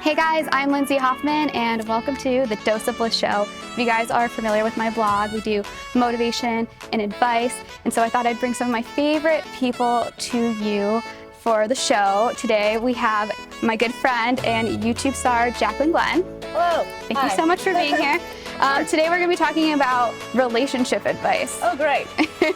Hey guys, I'm Lindsay Hoffman and welcome to the Dose of Bliss show. If you guys are familiar with my blog, we do motivation and advice, and so I thought I'd bring some of my favorite people to you for the show. Today we have my good friend and YouTube star, Jaclyn Glenn. Hello. Thank you so much for being here. Today we're going to be talking about relationship advice. Oh, great.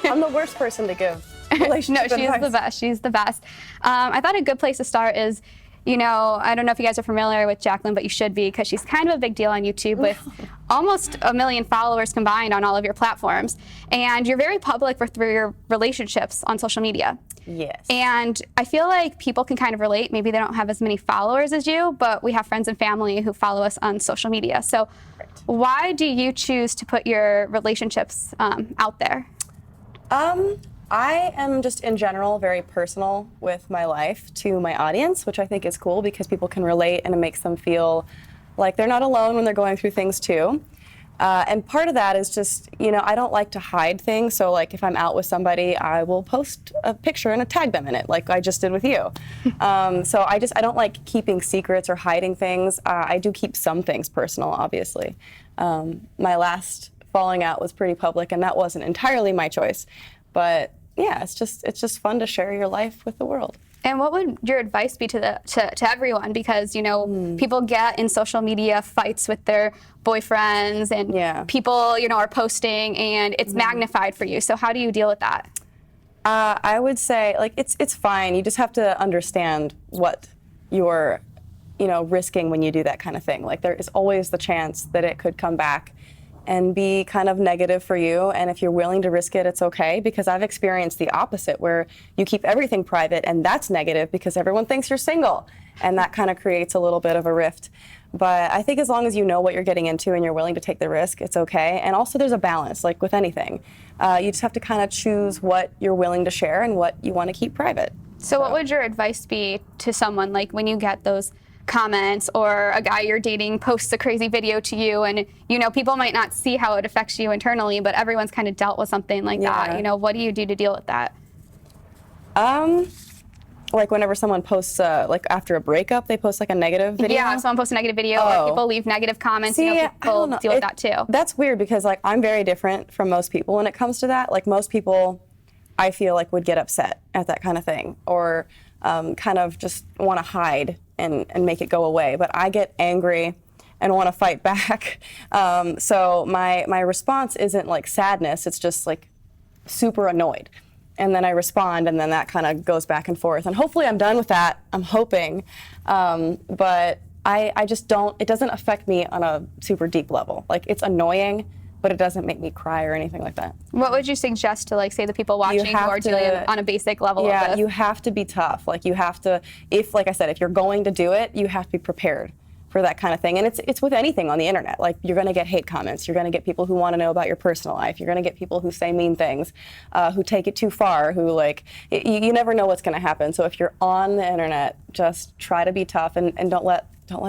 I'm the worst person to give relationship advice. No, she's the best. She's the best. I thought a good place to start is, you know, I don't know if you guys are familiar with Jaclyn, but you should be, because she's kind of a big deal on YouTube with almost 1 million followers combined on all of your platforms. And you're very public through your relationships on social media. Yes. And I feel like people can kind of relate. Maybe they don't have as many followers as you, but we have friends and family who follow us on social media. So why do you choose to put your relationships out there? I am just in general very personal with my life to my audience, which I think is cool because people can relate and it makes them feel like they're not alone when they're going through things too. And part of that is just, you know, I don't like to hide things. So like if I'm out with somebody, I will post a picture and tag them in it like I just did with you. So I don't like keeping secrets or hiding things. I do keep some things personal, obviously. My last falling out was pretty public and that wasn't entirely my choice. But yeah, it's just fun to share your life with the world. And what would your advice be to everyone? Because, you know, people get in social media fights with their boyfriends and people, you know, are posting and it's magnified for you. So how do you deal with that? I would say, like, it's fine. You just have to understand what you're, you know, risking when you do that kind of thing. Like, there is always the chance that it could come back and be kind of negative for you. And if you're willing to risk it, it's okay, because I've experienced the opposite where you keep everything private and that's negative because everyone thinks you're single. And that kind of creates a little bit of a rift. But I think as long as you know what you're getting into and you're willing to take the risk, it's okay. And also there's a balance, like with anything. You just have to kind of choose what you're willing to share and what you want to keep private. So what would your advice be to someone, like when you get those comments or a guy you're dating posts a crazy video to you and, you know, people might not see how it affects you internally, but everyone's kind of dealt with something like that. You know, what do you do to deal with that? Like whenever someone posts, like after a breakup, they post like a negative video? Yeah, if someone posts a negative video or people leave negative comments, See, you know, people deal with that too. That's weird because like I'm very different from most people when it comes to that. Like most people, I feel like would get upset at that kind of thing or kind of just want to hide and make it go away. But I get angry and want to fight back. So my response isn't like sadness, it's just like super annoyed. And then I respond and then that kind of goes back and forth. And hopefully I'm done with that, I'm hoping. But I just don't, it doesn't affect me on a super deep level. Like it's annoying, but it doesn't make me cry or anything like that. What would you suggest to, like, say the people watching who are dealing on a basic level of this? You have to be tough. Like you have to, like I said, if you're going to do it, you have to be prepared for that kind of thing. And it's with anything on the internet. Like you're gonna get hate comments. You're gonna get people who wanna know about your personal life. You're gonna get people who say mean things, who take it too far, who like, you never know what's gonna happen. So if you're on the internet, just try to be tough and don't let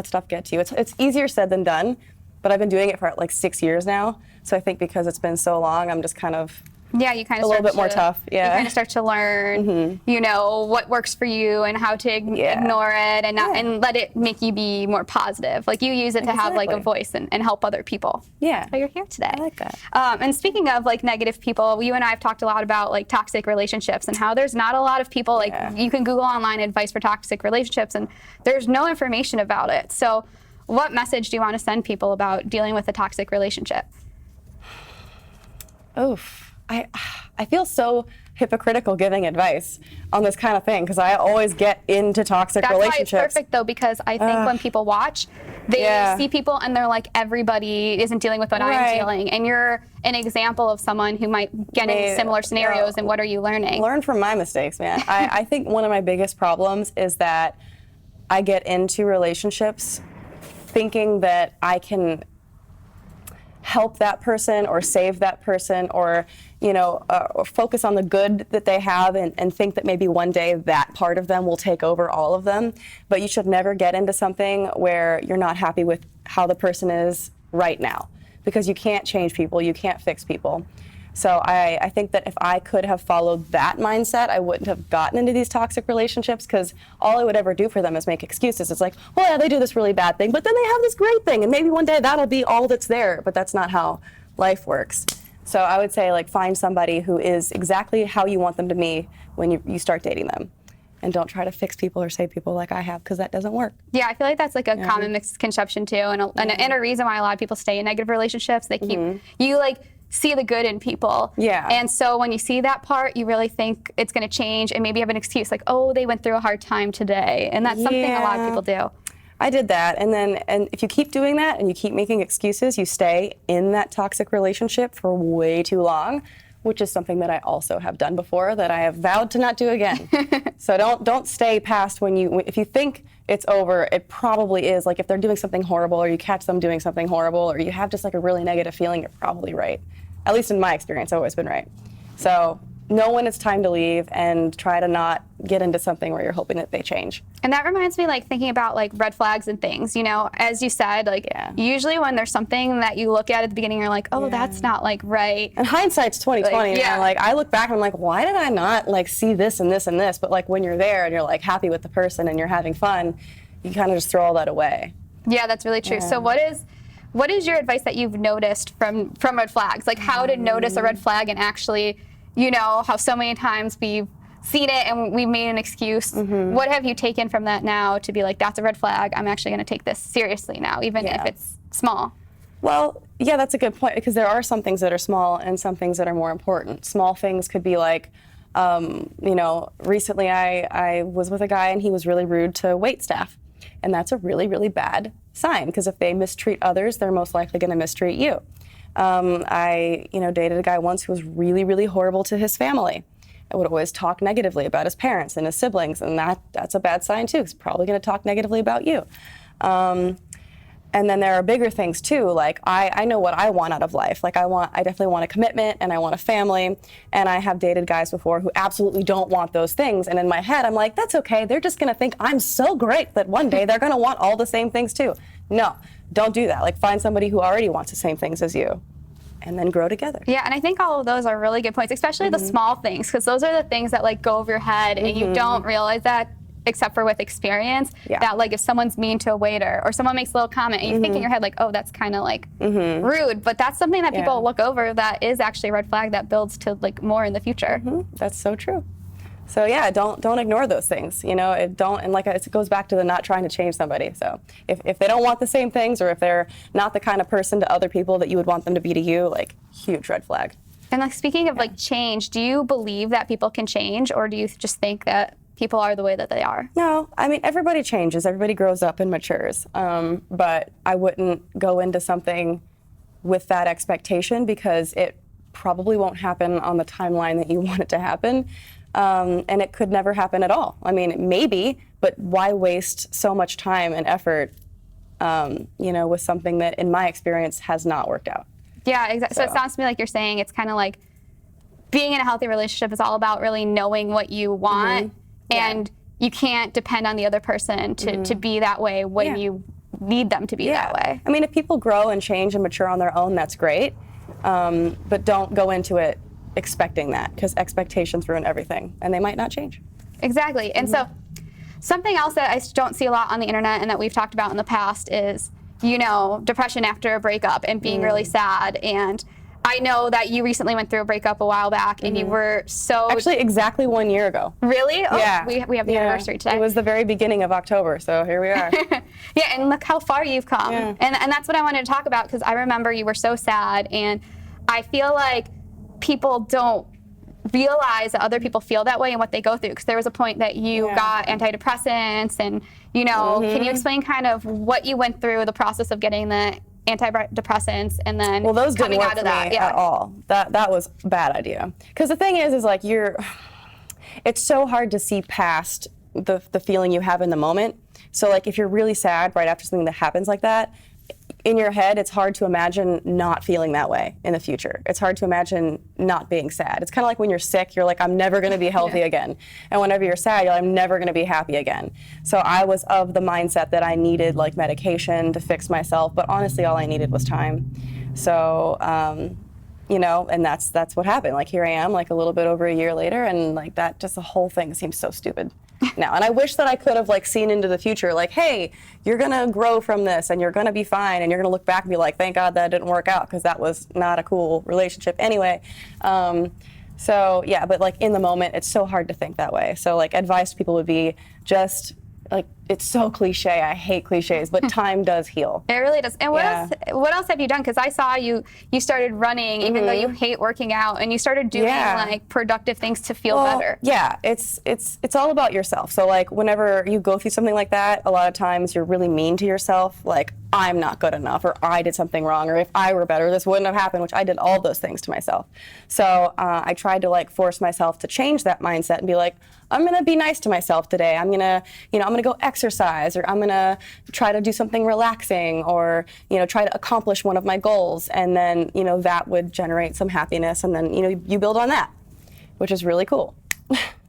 stuff get to you. It's easier said than done, but I've been doing it for like 6 years now. So I think because it's been so long, I'm just kind of you kind of a little bit more tough. Yeah, you kind of start to learn, you know, what works for you and how to ignore it and not, and let it make you be more positive. Like you use it to have like a voice and help other people. Yeah, so you're here today. I like that. And speaking of like negative people, you and I have talked a lot about like toxic relationships and how there's not a lot of people like you can Google online advice for toxic relationships and there's no information about it. So what message do you want to send people about dealing with a toxic relationship? Oof. I feel so hypocritical giving advice on this kind of thing because I always get into toxic relationships. That's why it's perfect though, because I think when people watch, they see people and they're like, everybody isn't dealing with what I'm dealing. And you're an example of someone who might get into similar scenarios, and what are you learning? Learn from my mistakes, man. I think one of my biggest problems is that I get into relationships thinking that I can help that person or save that person or, you know, or focus on the good that they have and think that maybe one day that part of them will take over all of them. But you should never get into something where you're not happy with how the person is right now, because you can't change people, you can't fix people. So I think that if I could have followed that mindset, I wouldn't have gotten into these toxic relationships, because all I would ever do for them is make excuses. It's like, well, yeah, they do this really bad thing, but then they have this great thing, and maybe one day that'll be all that's there. But that's not how life works. So I would say, like, find somebody who is exactly how you want them to be when you start dating them. And don't try to fix people or save people like I have, because that doesn't work. Yeah, I feel like that's like a common misconception too, and a reason why a lot of people stay in negative relationships. They keep you like see the good in people. Yeah. And so when you see that part, you really think it's going to change, and maybe you have an excuse like, oh, they went through a hard time today, and that's something a lot of people do. I did that, and if you keep doing that and you keep making excuses, you stay in that toxic relationship for way too long, which is something that I also have done before that I have vowed to not do again. So don't stay past if you think it's over, it probably is. Like, if they're doing something horrible, or you catch them doing something horrible, or you have just like a really negative feeling, you're probably right. At least in my experience, I've always been right. So know when it's time to leave, and try to not get into something where you're hoping that they change. And that reminds me, like, thinking about like red flags and things, you know, as you said, like usually when there's something that you look at the beginning, you're like, oh, that's not like right. And hindsight's 20/20. Like, man. Like, I look back and I'm like, why did I not like see this and this and this? But like, when you're there and you're like happy with the person and you're having fun, you kind of just throw all that away. Yeah, that's really true. So what is your advice that you've noticed from red flags? Like, how to notice a red flag, and actually, you know, how so many times we've seen it and we've made an excuse. What have you taken from that now to be like, that's a red flag, I'm actually going to take this seriously now, even if it's small? Well, yeah, that's a good point, because there are some things that are small and some things that are more important. Small things could be like, you know, recently I was with a guy and he was really rude to wait staff. And that's a really, really bad sign, because if they mistreat others, they're most likely going to mistreat you. I, dated a guy once who was really, really horrible to his family. I would always talk negatively about his parents and his siblings, and that's a bad sign too. He's probably going to talk negatively about you. And then there are bigger things too. Like, I know what I want out of life. Like, I definitely want a commitment, and I want a family. And I have dated guys before who absolutely don't want those things. And in my head, I'm like, that's okay. They're just going to think I'm so great that one day they're going to want all the same things too. No, don't do that. Like, find somebody who already wants the same things as you, and then grow together. Yeah, and I think all of those are really good points, especially the small things, because those are the things that like go over your head, and you don't realize that, except for with experience, that like if someone's mean to a waiter or someone makes a little comment, and you think in your head like, oh, that's kind of like rude, but that's something that people look over that is actually a red flag that builds to like more in the future. That's so true. So yeah, don't ignore those things. You know, it goes back to the not trying to change somebody. So if they don't want the same things, or if they're not the kind of person to other people that you would want them to be to you, like, huge red flag. And like, speaking of like change, do you believe that people can change, or do you just think that people are the way that they are? No, I mean, everybody changes, everybody grows up and matures. But I wouldn't go into something with that expectation, because it probably won't happen on the timeline that you want it to happen. And it could never happen at all. I mean, maybe, but why waste so much time and effort, with something that, in my experience, has not worked out? Yeah, exactly. So it sounds to me like you're saying it's kind of like being in a healthy relationship is all about really knowing what you want, and you can't depend on the other person to be that way when you need them to be that way. I mean, if people grow and change and mature on their own, that's great, but don't go into it expecting that, because expectations ruin everything, and they might not change. Exactly. And so something else that I don't see a lot on the internet and that we've talked about in the past is, depression after a breakup and being really sad. And I know that you recently went through a breakup a while back, and you were so... Actually, exactly 1 year ago. Really? Oh, yeah. We have the anniversary today. It was the very beginning of October, so here we are. Yeah, and look how far you've come. Yeah. And that's what I wanted to talk about, because I remember you were so sad, and I feel like people don't realize that other people feel that way and what they go through, because there was a point that you got antidepressants, and can you explain kind of what you went through, the process of getting the antidepressants, and then those coming didn't work out of for that me at all. That was a bad idea, because the thing is like, it's so hard to see past the feeling you have in the moment. So like, if you're really sad right after something that happens like that, in your head, it's hard to imagine not feeling that way in the future. It's hard to imagine not being sad. It's kind of like when you're sick, you're like, I'm never going to be healthy again. And whenever you're sad, you're like, I'm never going to be happy again. So I was of the mindset that I needed like medication to fix myself, but honestly, all I needed was time. So, you know, and that's what happened. Like, here I am, like a little bit over a year later, and like that, just the whole thing seems so stupid now. And I wish that I could have like seen into the future, like, hey, you're gonna grow from this and you're gonna be fine, and you're gonna look back and be like, thank God that didn't work out, because that was not a cool relationship anyway. So yeah, but like in the moment, it's so hard to think that way. So like advice to people would be just like, it's so cliche. I hate cliches, but time does heal. It really does. And what else have you done? Because I saw you started running, even though you hate working out, and you started doing like productive things to feel better. Yeah, it's all about yourself. So like whenever you go through something like that, a lot of times you're really mean to yourself. Like, I'm not good enough, or I did something wrong, or if I were better, this wouldn't have happened, which I did all those things to myself. So I tried to like force myself to change that mindset and be like, I'm gonna be nice to myself today. I'm gonna go exercise, or I'm gonna try to do something relaxing, or try to accomplish one of my goals, and then that would generate some happiness, and then you build on that, which is really cool.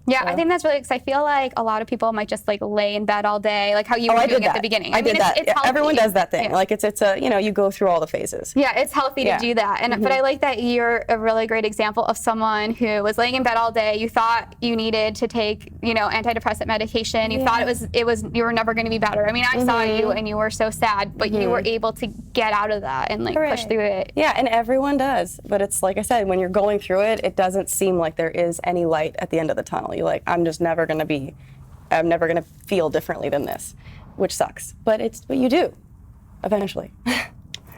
Yeah, I think that's really, because I feel like a lot of people might just like lay in bed all day, like how you were doing at the beginning. I did that. It's healthy. Everyone does that thing. Like it's a you go through all the phases. Yeah, it's healthy to do that. And but I like that you're a really great example of someone who was laying in bed all day. You thought you needed to take antidepressant medication. You thought it was you were never going to be better. I mean, I saw you and you were so sad, but you were able to get out of that and like push through it. Yeah, and everyone does. But it's like I said, when you're going through it, it doesn't seem like there is any light at the end of the tunnel. You're like, I'm never gonna feel differently than this, which sucks. But it's what you do, eventually.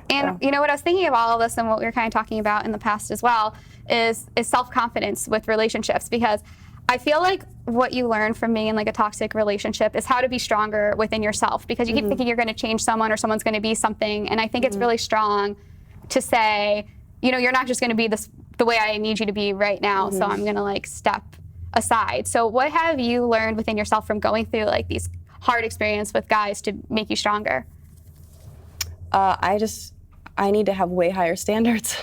And what I was thinking about all of this, and what we were kind of talking about in the past as well, is self-confidence with relationships, because I feel like what you learn from being in like a toxic relationship is how to be stronger within yourself, because you keep thinking you're going to change someone or someone's going to be something, and I think it's really strong to say, you're not just going to be the way I need you to be right now, so I'm going to like step aside. So what have you learned within yourself from going through like these hard experiences with guys to make you stronger? I need to have way higher standards.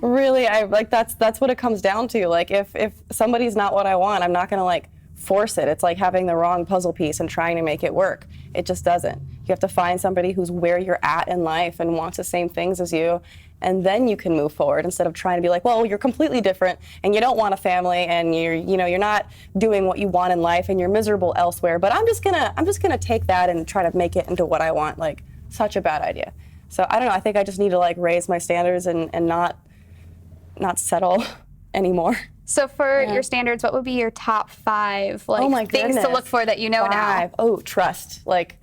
Really, that's what it comes down to. Like if somebody's not what I want, I'm not gonna like force it. It's like having the wrong puzzle piece and trying to make it work. It just doesn't. You have to find somebody who's where you're at in life and wants the same things as you, and then you can move forward, instead of trying to be like, well, you're completely different and you don't want a family, and you're not doing what you want in life, and you're miserable elsewhere, but I'm just gonna take that and try to make it into what I want. Like, such a bad idea. So I don't know, I think I just need to like raise my standards and not settle anymore. So for your standards, what would be your top 5 like things to look for that now? Oh, trust. Like,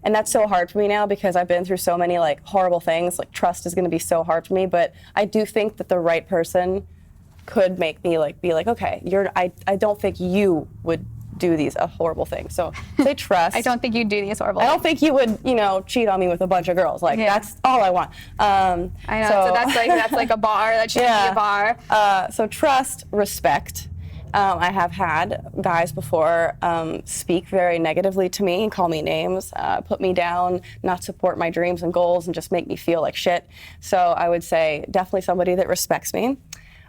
and that's so hard for me now, because I've been through so many like horrible things. Like, trust is going to be so hard for me, but I do think that the right person could make me like be like, okay, I don't think you would do these horrible things. So say trust. I don't think you'd do these horrible things. I don't think you would, cheat on me with a bunch of girls. Like, that's all I want. I know. So that's like a bar. That should be a bar. So trust, respect. I have had guys before speak very negatively to me and call me names, put me down, not support my dreams and goals, and just make me feel like shit. So I would say definitely somebody that respects me.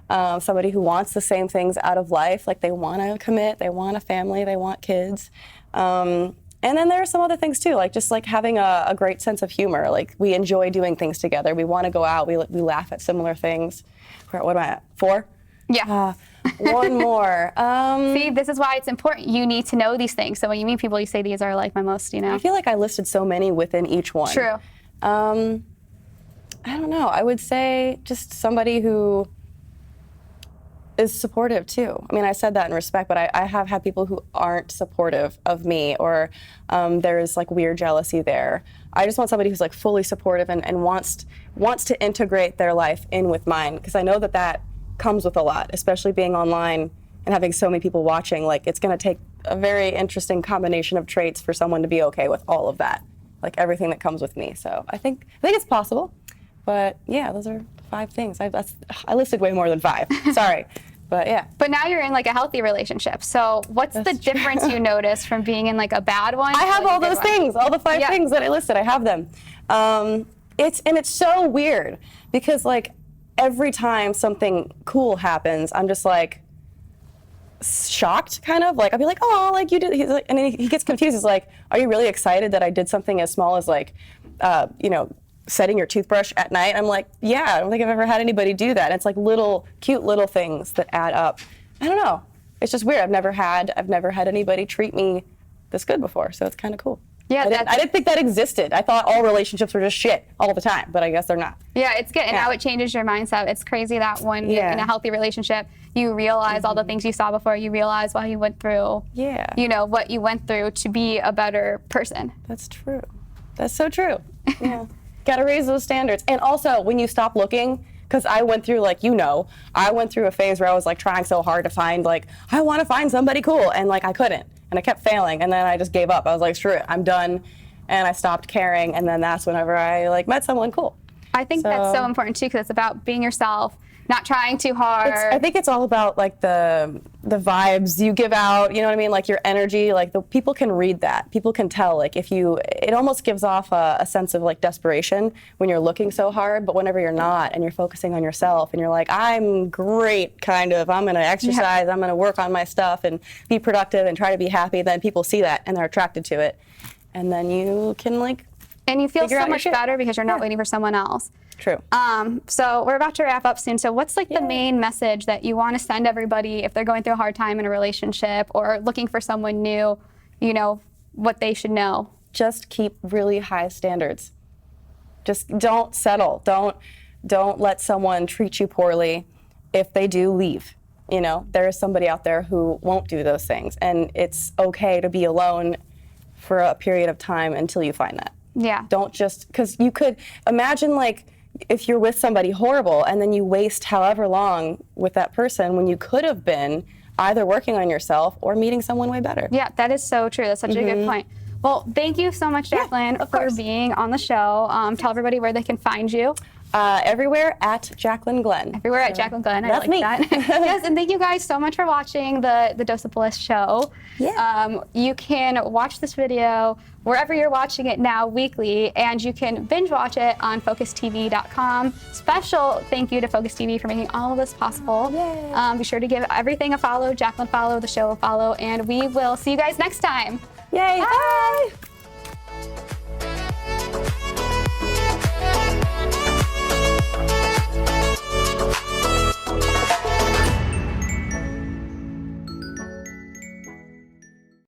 Somebody who wants the same things out of life, like they want to commit, they want a family, they want kids. And then there are some other things too, like just like having a great sense of humor. Like, we enjoy doing things together. We want to go out. We laugh at similar things. What am I at? 4? Yeah. One more. See, this is why it's important. You need to know these things. So when you meet people, you say these are like my most, I feel like I listed so many within each one. True. I don't know. I would say just somebody who is supportive too. I mean, I said that in respect, but I have had people who aren't supportive of me, or there's like weird jealousy there. I just want somebody who's like fully supportive and wants to integrate their life in with mine, because I know that comes with a lot, especially being online and having so many people watching. Like, it's going to take a very interesting combination of traits for someone to be okay with all of that, like everything that comes with me. So I think it's possible, but yeah, those are 5 things. I listed way more than 5. Sorry. But yeah. But now you're in like a healthy relationship. So what's the difference you notice from being in like a bad one? I have all those things, all the 5 things that I listed. I have them. It's so weird, because like every time something cool happens, I'm just like shocked, kind of. Like, I'll be like, oh, like you did. He's like, and then he gets confused. He's like, are you really excited that I did something as small as like, setting your toothbrush at night. I'm like, yeah, I don't think I've ever had anybody do that. And it's like little, cute little things that add up. I don't know. It's just weird. I've never had anybody treat me this good before, so it's kind of cool. Yeah, I didn't think that existed. I thought all relationships were just shit all the time, but I guess they're not. Yeah, it's good. And how it changes your mindset. It's crazy that when you're in a healthy relationship, you realize all the things you saw before. You realize why you went through, you know, what you went through to be a better person. That's true. That's so true. Yeah. Got to raise those standards. And also, when you stop looking, because I went through, like, I went through a phase where I was, like, trying so hard to find, like, I want to find somebody cool. And, like, I couldn't. And I kept failing. And then I just gave up. I was like, screw it. I'm done. And I stopped caring. And then that's whenever I, like, met someone cool. I think that's so important, too, because it's about being yourself, not trying too hard. I think it's all about, like, the vibes you give out, you know what I mean? Like, your energy, like, the people can read that. People can tell, like, it almost gives off a sense of, like, desperation when you're looking so hard, but whenever you're not and you're focusing on yourself and you're like, I'm great, kind of, I'm going to exercise, I'm going to work on my stuff and be productive and try to be happy, then people see that and they're attracted to it. And then you can, like, and you feel so much better because you're not waiting for someone else. True. So we're about to wrap up soon. So what's, like, the main message that you want to send everybody if they're going through a hard time in a relationship or looking for someone new, you know, what they should know? Just keep really high standards. Just don't settle. Don't let someone treat you poorly. If they do, leave. You know, there is somebody out there who won't do those things, and it's okay to be alone for a period of time until you find that. Yeah. Don't just, because you could imagine, like, if you're with somebody horrible and then you waste however long with that person when you could have been either working on yourself or meeting someone way better. Yeah, that is so true. That's such a good point. Well, thank you so much, Jaclyn, for being on the show. Tell everybody where they can find you. Everywhere at Jaclyn Glenn. Everywhere at Jaclyn Glenn. That's I like me. that. Yes, and thank you guys so much for watching the Dose of Bliss show. Yeah. You can watch this video wherever you're watching it now weekly, and you can binge watch it on FocusTV.com. Special thank you to Focus TV for making all of this possible. Yay. Be sure to give everything a follow, Jaclyn follow, the show a follow, and we will see you guys next time. Yay. Bye. Bye.